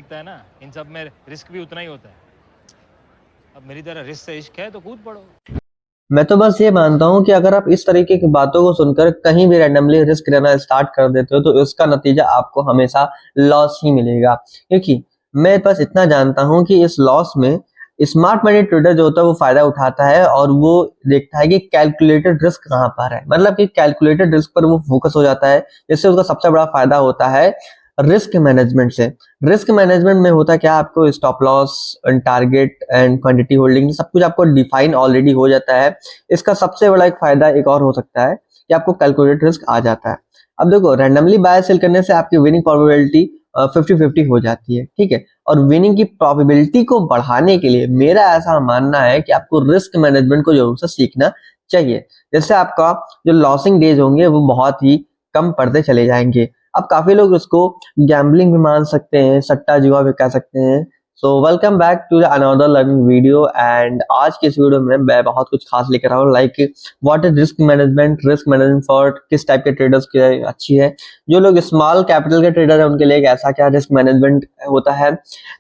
लगता है ना, इन सब में रिस्क भी उतना ही होता है। अब मेरी तरह रिस्क से इश्क है तो कूद पड़ो। मैं तो बस ये मानता हूँ कि अगर आप इस तरीके की बातों को सुनकर कहीं भी रैंडमली रिस्क लेना स्टार्ट कर देते हो तो इसका नतीजा आपको हमेशा लॉस ही मिलेगा। क्योंकि मैं बस इतना जानता हूँ कि इस लॉस में स्मार्ट मनी ट्रेडर जो होता है वो फायदा उठाता है और वो देखता है कि कैलकुलेटेड रिस्क कहाँ पर है, मतलब कि कैलकुलेटेड रिस्क पर वो फोकस हो जाता है, जिससे उसका सबसे बड़ा फायदा होता है रिस्क मैनेजमेंट से। रिस्क मैनेजमेंट में होता क्या, आपको stop loss, target and quantity holding सब कुछ आपको डिफाइन ऑलरेडी हो जाता है। इसका सबसे बड़ा एक फायदा एक और हो सकता है कि आपको कैलकुलेटेड रिस्क आ जाता है। अब देखो, रैंडमली बाय सेल करने से आपकी विनिंग प्रोबेबिलिटी 50-50 हो जाती है, ठीक है। और विनिंग की प्रोबेबिलिटी को बढ़ाने के लिए मेरा ऐसा मानना है कि आपको रिस्क मैनेजमेंट को जरूर से सीखना चाहिए। जैसे आपका जो लॉसिंग डेज होंगे वो बहुत ही कम पड़ते चले जाएंगे। अब काफी लोग इसको गैम्बलिंग भी मान सकते हैं, सट्टा जुआ भी कह सकते हैं। So welcome back to the another learning video. And आज की इस वीडियो में मैं बहुत कुछ खास लेकर आया हूँ, like what is risk management for किस टाइप के ट्रेडर्स के लिए अच्छी है, जो लोग स्मॉल कैपिटल के ट्रेडर है उनके लिए ऐसा क्या रिस्क मैनेजमेंट होता है।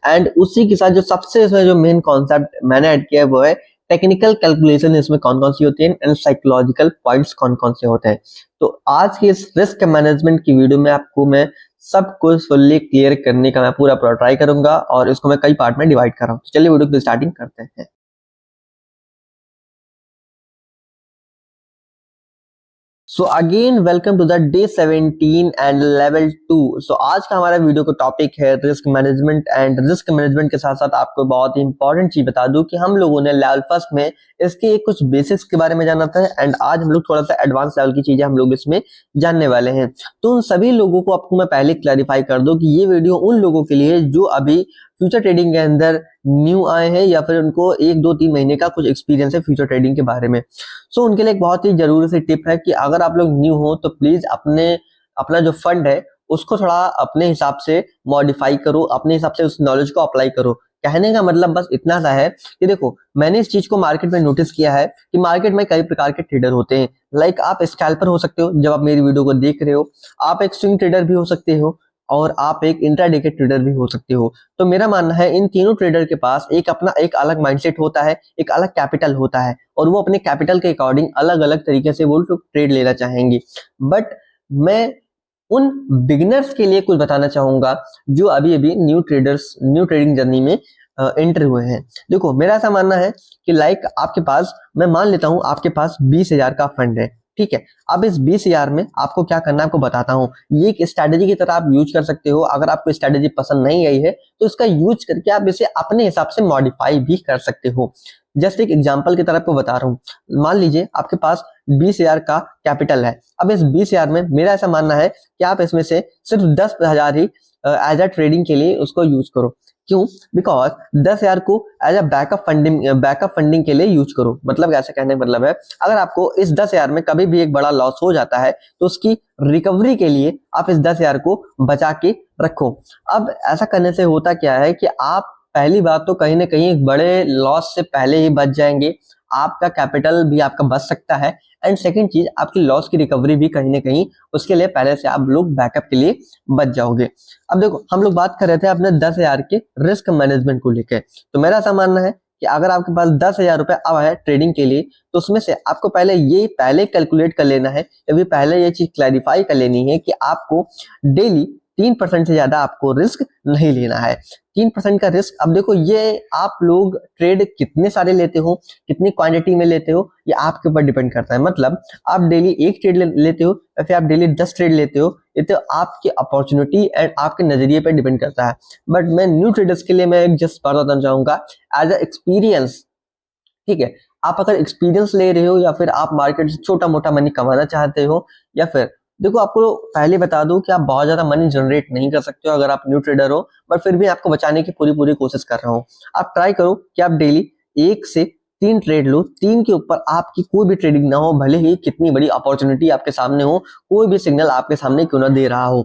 एंड उसी के साथ जो सबसे इसमें जो मेन कॉन्सेप्ट मैंने ऐड किया है वो है टेक्निकल कैलकुलेशन इसमें कौन कौन सी होती है एंड साइकोलॉजिकल पॉइंट्स कौन कौन से होते हैं। तो आज की इस रिस्क मैनेजमेंट की वीडियो में आपको मैं सब कुछ फुल्ली क्लियर करने का मैं पूरा ट्राई करूंगा और इसको मैं कई पार्ट में डिवाइड कर रहा हूँ। तो चलिए वीडियो की स्टार्टिंग करते हैं। So again welcome to the day 17 and level 2। So आज का हमारा वीडियो का टॉपिक है risk management. And risk management के साथ साथ आपको बहुत ही इंपॉर्टेंट चीज बता दूं कि हम लोगों ने लेवल फर्स्ट में इसके कुछ बेसिक्स के बारे में जाना था एंड आज हम लोग थोड़ा सा एडवांस लेवल की चीजें हम लोग इसमें जानने वाले हैं। तो उन सभी लोगों को आपको मैं पहले क्लैरिफाई कर दूं कि ये वीडियो उन लोगों के लिए जो अभी फ्यूचर ट्रेडिंग के अंदर न्यू आए हैं या फिर उनको 1-2-3 महीने का कुछ एक्सपीरियंस है फ्यूचर ट्रेडिंग के बारे में। सो उनके लिए एक बहुत ही जरूरी सी टिप है कि अगर आप लोग न्यू हो तो प्लीज अपना जो फंड है उसको थोड़ा अपने हिसाब से मॉडिफाई करो, अपने हिसाब से उस नॉलेज को अप्लाई करो। कहने का मतलब बस इतना सा है कि देखो, मैंने इस चीज को मार्केट में नोटिस किया है कि मार्केट में कई प्रकार के ट्रेडर होते हैं। लाइक आप स्कैल्पर हो सकते हो जब आप मेरी वीडियो को देख रहे हो, आप एक स्विंग ट्रेडर भी हो सकते हो और आप एक इंट्राडे के ट्रेडर भी हो सकते हो। तो मेरा मानना है इन तीनों ट्रेडर के पास एक अपना एक अलग माइंडसेट होता है, एक अलग कैपिटल होता है और वो अपने कैपिटल के अकॉर्डिंग अलग अलग तरीके से वो लोग ट्रेड लेना चाहेंगे। बट मैं उन बिगिनर्स के लिए कुछ बताना चाहूंगा जो अभी अभी न्यू ट्रेडिंग जर्नी में एंटर हुए हैं। देखो, मेरा ऐसा मानना है कि लाइक आपके पास, मैं मान लेता हूं आपके पास 20,000 का फंड है, ठीक है। अब इस 20,000 में आपको क्या करना है आपको बताता हूँ। ये एक स्ट्रैटेजी की तरह आप यूज कर सकते हो। अगर आपको स्ट्रैटेजी पसंद नहीं आई है तो इसका यूज करके आप इसे अपने हिसाब से मॉडिफाई भी कर सकते हो। जस्ट एक एग्जांपल की तरह आपको बता रहा हूँ। मान लीजिए आपके पास 20,000 का कैपिटल है। अब इस 20,000 में मेरा ऐसा मानना है कि आप इसमें से सिर्फ 10,000 ही एज अ ट्रेडिंग के लिए उसको यूज करो। क्यों? बिकॉज 10,000 को एज अ बैकअप फंडिंग के लिए यूज करो। मतलब ऐसा कहने का मतलब है, अगर आपको इस 10,000 में कभी भी एक बड़ा लॉस हो जाता है तो उसकी रिकवरी के लिए आप इस 10,000 को बचा के रखो। अब ऐसा करने से होता क्या है कि आप पहली बात तो कहीं ना कहीं एक बड़े लॉस से पहले ही बच जाएंगे, आपका कैपिटल भी आपका बच सकता है। एंड सेकंड चीज, आपकी लॉस की रिकवरी भी कहीं ना कहीं उसके लिए पहले से आप लोग बैकअप के लिए बच जाओगे। अब देखो, हम लोग बात कर रहे थे अपने 10,000 के रिस्क मैनेजमेंट को लेकर। तो मेरा ऐसा मानना है कि अगर आपके पास 10,000 रुपए अब है ट्रेडिंग के लिए तो उसमें से आपको पहले कैलकुलेट कर लेना है या फिर पहले ये चीज क्लैरिफाई कर लेनी है कि आपको डेली 3% से ज्यादा आपको रिस्क नहीं लेना है। 3% का रिस्क, अब देखो ये आप लोग ट्रेड कितने सारे लेते हो, कितनी क्वांटिटी में लेते हो, ये आपके ऊपर डिपेंड करता है। मतलब आप डेली एक ट्रेड लेते हो या फिर आप डेली 10 ट्रेड लेते हो, ये तो आपकी अपॉर्चुनिटी एंड आपके नजरिए पर डिपेंड करता है। बट मैं न्यू ट्रेडर्स के लिए मैं एक जस्ट बताना चाहूंगा एज अ एक्सपीरियंस, ठीक है। आप अगर एक्सपीरियंस ले रहे हो या फिर आप मार्केट से छोटा मोटा मनी कमाना चाहते हो, या फिर देखो, आपको पहले बता दूं कि आप बहुत ज्यादा मनी जनरेट नहीं कर सकते हो अगर आप न्यू ट्रेडर हो, बट फिर भी आपको बचाने की पूरी पूरी कोशिश कर रहा हूँ। आप ट्राई करो कि आप डेली 1 से 3 ट्रेड लो, 3 के ऊपर आपकी कोई भी ट्रेडिंग ना हो, भले ही कितनी बड़ी अपॉर्चुनिटी आपके सामने हो, कोई भी सिग्नल आपके सामने क्यों ना दे रहा हो,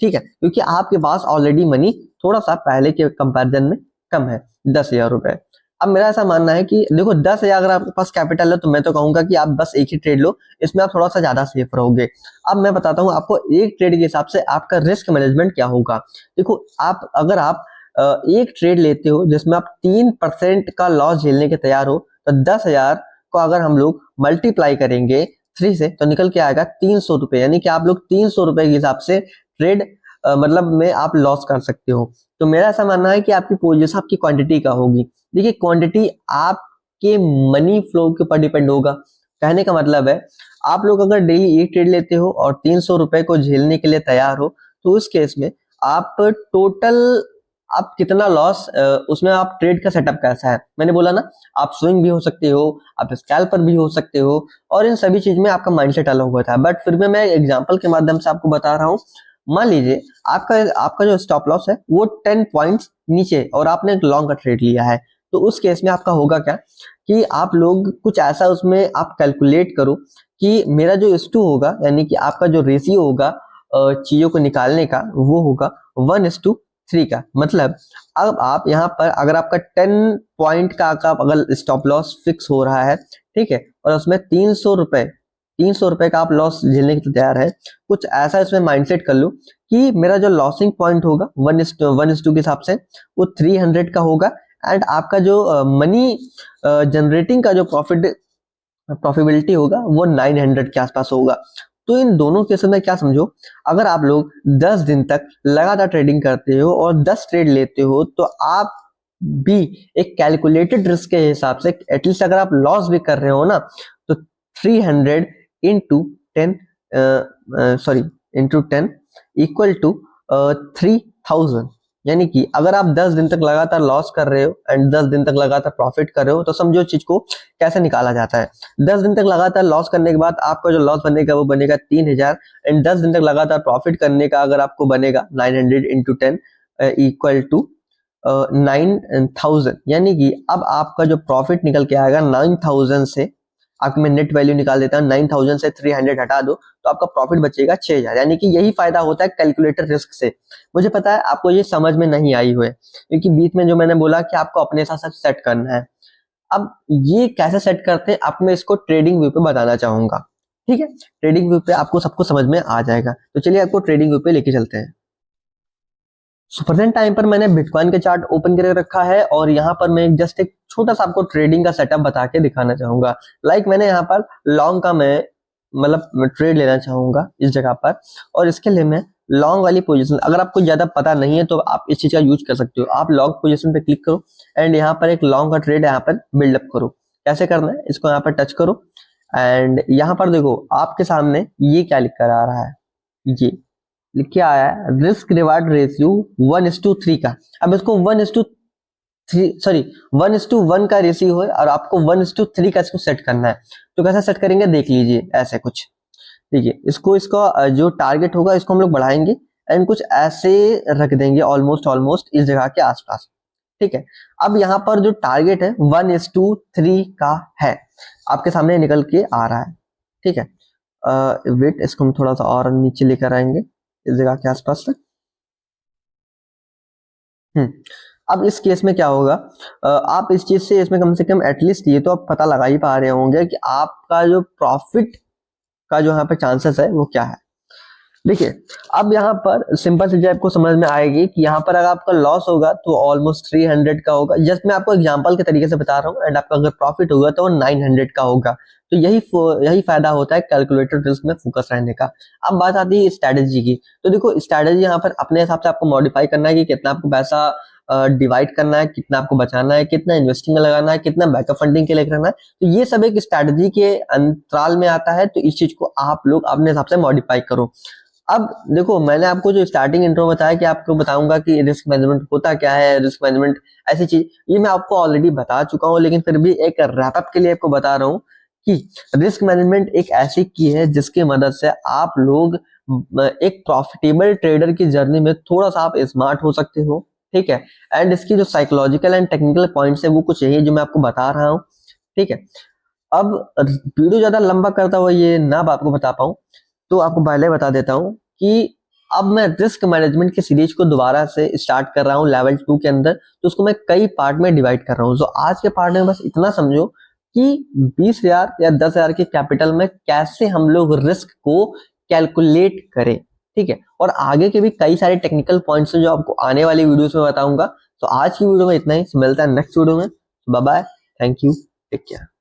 ठीक है। क्योंकि आपके पास ऑलरेडी मनी थोड़ा सा पहले के कंपेरिजन में कम है, 10,000 रुपए। अब मेरा ऐसा मानना है कि देखो, 10,000 अगर आपके पास कैपिटल है तो मैं तो कहूंगा कि आप बस एक ही ट्रेड लो, इसमें आप थोड़ा सा ज्यादा सेफ रहोगे। अब मैं बताता हूँ आपको एक ट्रेड के हिसाब से आपका रिस्क मैनेजमेंट क्या होगा। देखो, अगर आप एक ट्रेड लेते हो जिसमें आप 3% का लॉस झेलने के तैयार हो, तो 10,000 को अगर हम लोग मल्टीप्लाई करेंगे 3 से तो निकल के आएगा 300 रुपए। यानी कि आप लोग 300 रुपए के हिसाब से ट्रेड मतलब में आप लॉस कर सकते हो। तो मेरा ऐसा मानना है कि आपकी पोजीशन आपकी क्वांटिटी का होगी। देखिए क्वांटिटी आपके मनी फ्लो के ऊपर डिपेंड होगा। कहने का मतलब है आप लोग अगर डेली एक ट्रेड लेते हो और 300 रुपए को झेलने के लिए तैयार हो, तो उस केस में आप टोटल आप कितना लॉस, उसमें आप ट्रेड का सेटअप कैसा है, मैंने बोला ना आप स्विंग भी हो सकते हो, आप स्कैल्पर भी हो सकते हो, और इन सभी चीज में आपका माइंडसेट अलग होता है। बट फिर भी मैं एग्जांपल के माध्यम से आपको बता रहा हूँ। मान लीजिए आपका आपका जो स्टॉप लॉस है वो 10 पॉइंट्स नीचे और आपने एक लॉन्ग का ट्रेड लिया है, तो उस केस में आपका होगा क्या कि आप लोग कुछ ऐसा उसमें आप कैलकुलेट करो कि मेरा जो S2 होगा, यानी कि आपका जो रेशियो होगा चीजों को निकालने का, वो होगा 1:3 का। मतलब अब आप यहाँ पर अगर आपका 10 पॉइंट का अगर स्टॉप लॉस फिक्स हो रहा है, ठीक है, और उसमें 300 रुपए का आप लॉस झेलने के लिए तैयार है, कुछ ऐसा इसमें माइंडसेट कर लो कि मेरा जो लॉसिंग पॉइंट होगा 1:2 के हिसाब से वो 300 का होगा, एंड आपका जो मनी जनरेटिंग का जो प्रॉफिटेबिलिटी होगा वो 900 के आसपास होगा। तो इन दोनों केस में क्या समझो, अगर आप लोग 10 दिन तक लगातार ट्रेडिंग करते हो और 10 ट्रेड लेते हो, तो आप भी एक कैलकुलेटेड रिस्क के हिसाब से एटलीस्ट अगर आप लॉस भी कर रहे हो ना, तो 300 इंटू 10 इक्वल टू 3000। यानी कि अगर आप 10 दिन तक लगातार लॉस कर रहे हो एंड 10 दिन तक लगातार प्रॉफिट कर रहे हो, तो समझो चीज को कैसे निकाला जाता है। 10 दिन तक लगातार लॉस करने के बाद आपका जो लॉस बनेगा वो बनेगा 3000, एंड 10 दिन तक लगातार प्रॉफिट करने का अगर आपको बनेगा 900 इंटू 10 इक्वल टू 9000। यानी कि अब आपका जो प्रॉफिट निकल के आएगा 9000 से, आपको मैं नेट वैल्यू निकाल देता हूँ, 9000 से 300 हटा दो तो आपका प्रॉफिट बचेगा 6000। यानी कि यही फायदा होता है कैलकुलेटर रिस्क से। मुझे पता है आपको ये समझ में नहीं आई हुई है, क्योंकि बीच में जो मैंने बोला कि आपको अपने साथ सेट करना है। अब ये कैसे सेट करते हैं आपको मैं इसको ट्रेडिंग व्यू पे बताना चाहूंगा। ठीक है, ट्रेडिंग व्यू पे आपको सब कुछ समझ में आ जाएगा। तो चलिए आपको ट्रेडिंग व्यू पे लेके चलते हैं। सो प्रेजेंट टाइम पर मैंने बिटकॉइन के चार्ट ओपन करके रखा है और यहाँ पर मैं जस्ट एक छोटा सा आपको ट्रेडिंग का सेटअप बता के दिखाना चाहूंगा। लाइक मैंने यहाँ पर लॉन्ग का मैं मतलब ट्रेड लेना चाहूंगा इस जगह पर, और इसके लिए मैं लॉन्ग वाली पोजीशन, अगर आपको ज्यादा पता नहीं है तो आप इस चीज का यूज कर सकते हो। आप लॉन्ग पोजीशन पे क्लिक करो एंड यहाँ पर एक लॉन्ग का ट्रेड यहाँ पर बिल्डअप करो। कैसे करना है, इसको यहाँ पर टच करो एंड यहाँ पर देखो आपके सामने ये क्या लिख कर आ रहा है, ये लिख के आया है रिस्क रिवार्ड रेशियो 1:3 का। अब इसको 1:1 का रेशियो है और आपको 1:3 का इसको सेट करना है। तो कैसे सेट करेंगे देख लीजिए, ऐसे कुछ देखिए, इसको इसका जो टारगेट होगा इसको हम लोग बढ़ाएंगे एंड कुछ ऐसे रख देंगे ऑलमोस्ट इस जगह के आसपास। ठीक है, अब यहाँ पर जो टारगेट है 1:3 का है, आपके सामने निकल के आ रहा है। ठीक है, वेट, इसको हम थोड़ा सा और नीचे लेकर आएंगे इस जगह के आसपास तक। अब इस केस में क्या होगा, आप इस चीज से इसमें कम से कम एटलीस्ट ये तो आप पता लगा ही पा रहे होंगे कि आपका जो प्रॉफिट का जो यहाँ पे चांसेस है वो क्या है। देखिए अब यहाँ पर सिंपल सी आपको समझ में आएगी कि यहाँ पर अगर आपका लॉस होगा तो ऑलमोस्ट 300 का होगा। जस्ट मैं आपको एग्जांपल के तरीके से बता रहा हूँ, एंड आपका अगर प्रॉफिट होगा तो वो 900 का होगा। तो यही फायदा होता है कैलकुलेटेड रिस्क में फोकस रहने का। अब बात आती है स्ट्रैटेजी की, तो देखो स्ट्रैटेजी यहाँ पर अपने हिसाब से आपको मॉडिफाई करना है कि कितना आपको पैसा डिवाइड करना है, कितना आपको बचाना है, कितना इन्वेस्टिंग में लगाना है, कितना बैकअप फंडिंग के लिए करना है। तो ये सब एक स्ट्रैटेजी के अंतराल में आता है। तो इस चीज को आप लोग अपने हिसाब से मॉडिफाई करो। अब देखो मैंने आपको जो स्टार्टिंग इंट्रो बताया कि आपको बताऊंगा कि रिस्क मैनेजमेंट होता क्या है, रिस्क मैनेजमेंट ऐसी चीज, ये मैं आपको ऑलरेडी बता चुका हूँ, लेकिन फिर भी एक रैपअप के लिए आपको बता रहा हूँ कि रिस्क मैनेजमेंट एक ऐसी की है जिसकी मदद से आप लोग एक प्रॉफिटेबल ट्रेडर की जर्नी में थोड़ा सा आप स्मार्ट हो सकते हो। ठीक है, एंड इसकी जो साइकोलॉजिकल एंड टेक्निकल पॉइंट्स है वो कुछ यही है जो मैं आपको बता रहा हूँ। ठीक है, अब वीडियो ज्यादा लंबा करता हुआ ये ना आपको बता पाऊं, तो आपको पहले बता देता हूं कि अब मैं रिस्क मैनेजमेंट की सीरीज को दोबारा से स्टार्ट कर रहा हूं लेवल 2 के अंदर। तो उसको मैं कई पार्ट में डिवाइड कर रहा हूं। तो आज के पार्ट में बस इतना समझो कि 20,000 या 10,000 के कैपिटल में कैसे हम लोग रिस्क को कैलकुलेट करें। ठीक है, और आगे के भी कई सारे टेक्निकल पॉइंट्स हैं जो आपको आने वाली वीडियोस में बताऊंगा। तो आज की वीडियो में इतना ही, मिलता है नेक्स्ट वीडियो में। Bye bye, thank you, take care.